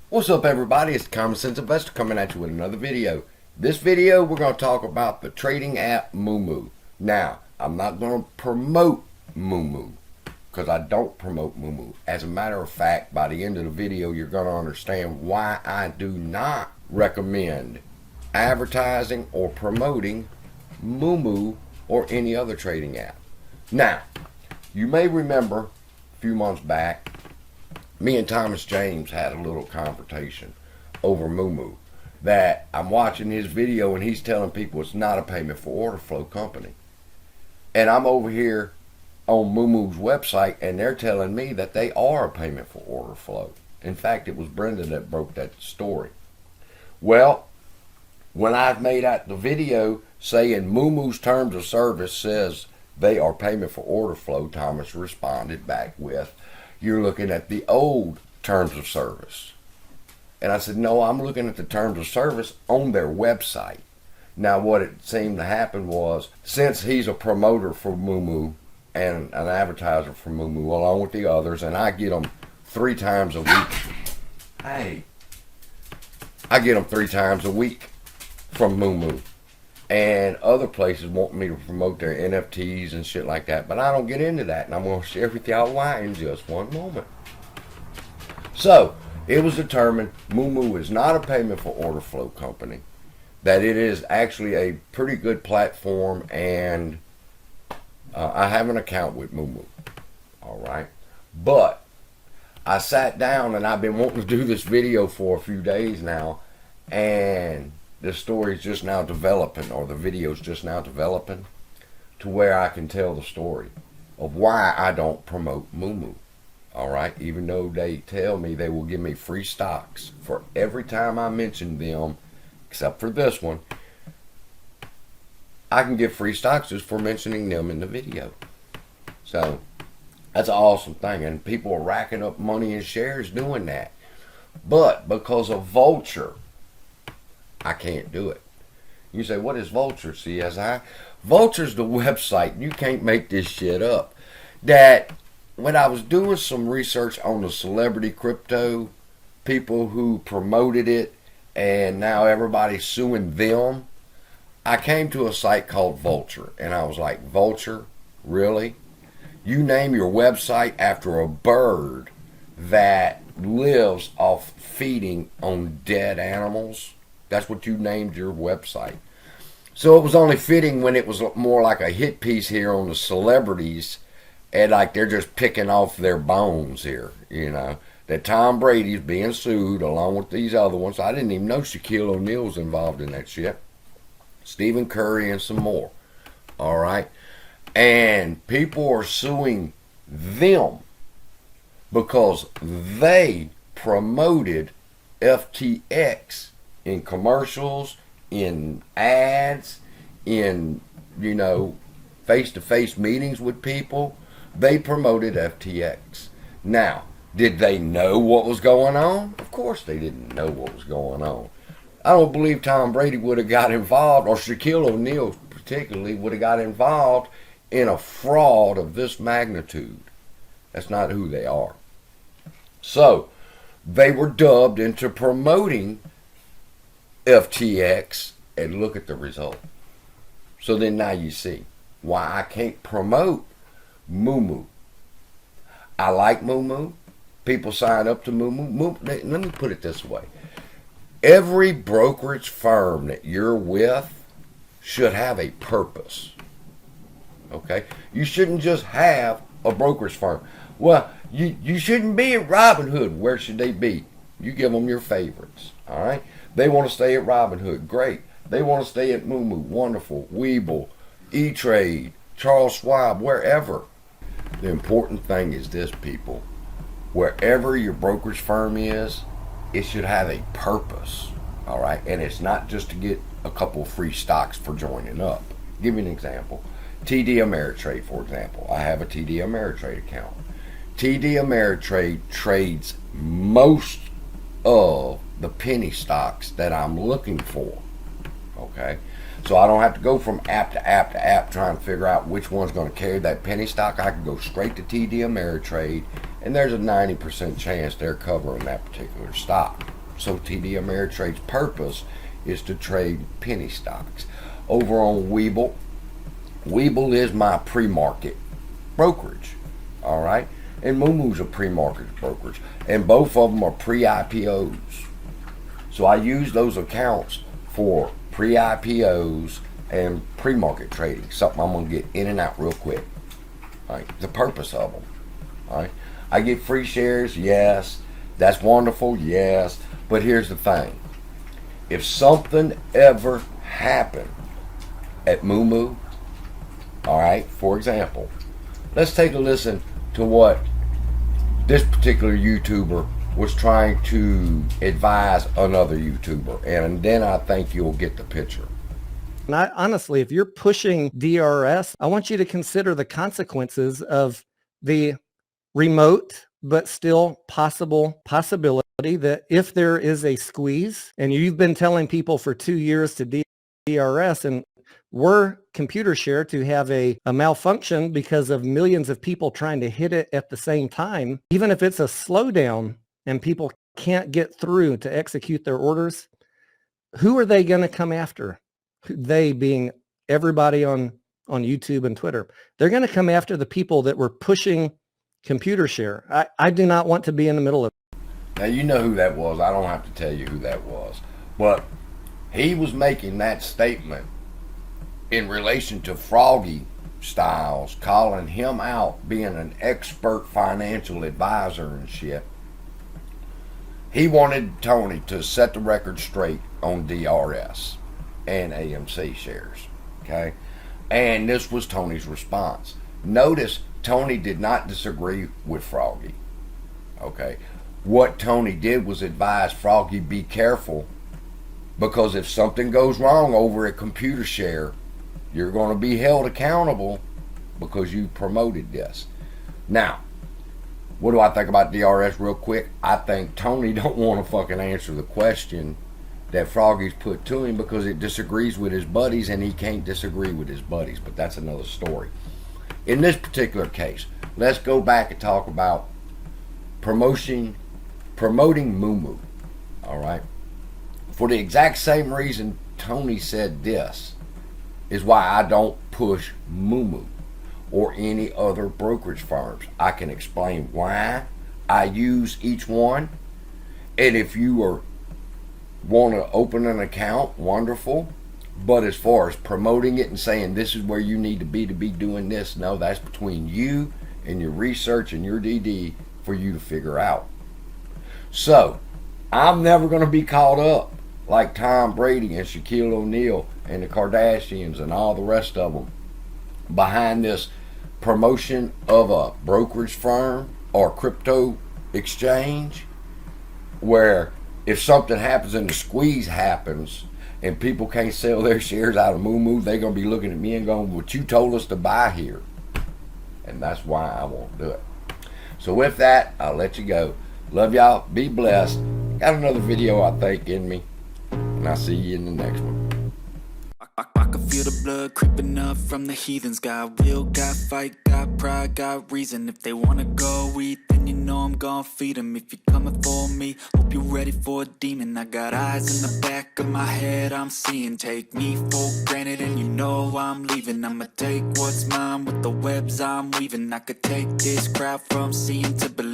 What's up, everybody? It's the Common Sense Investor coming at you with another video. This video, we're going to talk about the trading app MooMoo. Now, I'm not going to promote MooMoo because I don't promote MooMoo. As a matter of fact, by the end of the video, you're going to understand why I do not recommend advertising or promoting MooMoo or any other trading app. Now, you may remember a few months back, me and Thomas James had a little confrontation over MooMoo. That I'm watching his video and he's telling people it's not a payment for order flow company. And I'm over here on MooMoo's website and they're telling me that they are a payment for order flow. In fact, it was Brenda that broke that story. Well, when I made out the video saying MooMoo's terms of service says they are payment for order flow, Thomas responded back with, "You're looking at the old terms of service." And I said, no, I'm looking at the terms of service on their website. Now, what it seemed to happen was, since he's a promoter for MooMoo and an advertiser for MooMoo, along with the others, and I get them 3 times a week. I get them 3 times a week from MooMoo. And other places want me to promote their NFTs and shit like that. But I don't get into that. And I'm going to share with y'all why in just one moment. So, it was determined MooMoo is not a payment for order flow company. That it is actually a pretty good platform. And I have an account with MooMoo. Alright. But, I sat down and I've been wanting to do this video for a few days now. And the story's just now developing, or the video's just now developing, to where I can tell the story of why I don't promote MooMoo. Alright, even though they tell me they will give me free stocks for every time I mention them, except for this one, I can get free stocks just for mentioning them in the video. So, that's an awesome thing, and people are racking up money in shares doing that. But, because of Vulture, I can't do it. You say, what is Vulture, CSI? Vulture's the website. You can't make this shit up. That when I was doing some research on the celebrity crypto, people who promoted it, and now everybody's suing them, I came to a site called Vulture. And I was like, Vulture? Really? You name your website after a bird that lives off feeding on dead animals? That's what you named your website. So it was only fitting when it was more like a hit piece here on the celebrities, and like they're just picking off their bones here, you know. That Tom Brady's being sued along with these other ones. I didn't even know Shaquille O'Neal was involved in that shit. Stephen Curry and some more. Alright? And people are suing them because they promoted FTX in commercials, in ads, in, you know, face-to-face meetings with people. They promoted FTX. Now, did they know what was going on? Of course they didn't know what was going on. I don't believe Tom Brady would have got involved, or Shaquille O'Neal particularly would have got involved in a fraud of this magnitude. That's not who they are. So, they were dubbed into promoting FTX, and look at the result. So then now you see why I can't promote MooMoo. I like MooMoo. People sign up to MooMoo. Let me put it this way. Every brokerage firm that you're with should have a purpose. Okay? You shouldn't just have a brokerage firm. Well, you shouldn't be at Robinhood. Where should they be? You give them your favorites. Alright? They want to stay at Robinhood. Great. They want to stay at MooMoo. Wonderful. Webull, E-Trade, Charles Schwab, wherever. The important thing is this, people. Wherever your brokerage firm is, it should have a purpose. Alright? And it's not just to get a couple of free stocks for joining up. Give you an example. TD Ameritrade, for example. I have a TD Ameritrade account. TD Ameritrade trades most of the penny stocks that I'm looking for. Okay? So I don't have to go from app to app to app trying to figure out which one's going to carry that penny stock. I can go straight to TD Ameritrade, and there's a 90% chance they're covering that particular stock. So TD Ameritrade's purpose is to trade penny stocks. Over on Webull, Webull is my pre-market brokerage, all right? And MooMoo's a pre-market brokerage, and both of them are pre-IPOs. So I use those accounts for pre-IPOs and pre-market trading, something I'm going to get in and out real quick. All right, the purpose of them. All right, I get free shares, yes. That's wonderful, yes. But here's the thing. If something ever happened at MooMoo, all right, for example, let's take a listen to what this particular YouTuber was trying to advise another YouTuber, and then I think you'll get the picture. And honestly, if you're pushing DRS, I want you to consider the consequences of the remote but still possibility that if there is a squeeze, and you've been telling people for 2 years to DRS, and were computer share to have a malfunction because of millions of people trying to hit it at the same time, even if it's a slowdown and people can't get through to execute their orders, who are they going to come after? They being everybody on YouTube and Twitter. They're going to come after the people that were pushing computer share. I do not want to be in the middle of it. Now, you know who that was. I don't have to tell you who that was. But he was making that statement in relation to Froggy Styles, calling him out being an expert financial advisor and shit. He wanted Tony to set the record straight on DRS and AMC shares, okay? And this was Tony's response. Notice Tony did not disagree with Froggy, okay? What Tony did was advise Froggy, be careful, because if something goes wrong over at Computer Share, you're going to be held accountable because you promoted this. Now, what do I think about DRS real quick? I think Tony don't want to fucking answer the question that Froggy's put to him because it disagrees with his buddies, and he can't disagree with his buddies, but that's another story. In this particular case, let's go back and talk about promoting MooMoo, all right? For the exact same reason Tony said this is why I don't push MooMoo or any other brokerage firms. I can explain why I use each one, and if you want to open an account, wonderful. But as far as promoting it and saying this is where you need to be doing this, no, that's between you and your research and your DD for you to figure out. So I'm never going to be caught up like Tom Brady and Shaquille O'Neal and the Kardashians and all the rest of them behind this promotion of a brokerage firm or crypto exchange, where if something happens and the squeeze happens and people can't sell their shares out of MooMoo, they're going to be looking at me and going, what you told us to buy here. And that's why I won't do it. So with that, I'll let you go. Love y'all. Be blessed. Got another video, I think, in me. And I'll see you in the next one. I can feel the blood creeping up from the heathens. Got will, got fight, got pride, got reason. If they wanna go eat, then you know I'm gon' feed them. If you're coming for me, hope you're ready for a demon. I got eyes in the back of my head, I'm seeing. Take me for granted and you know I'm leaving. I'ma take what's mine with the webs I'm weaving. I could take this crowd from seeing to believing.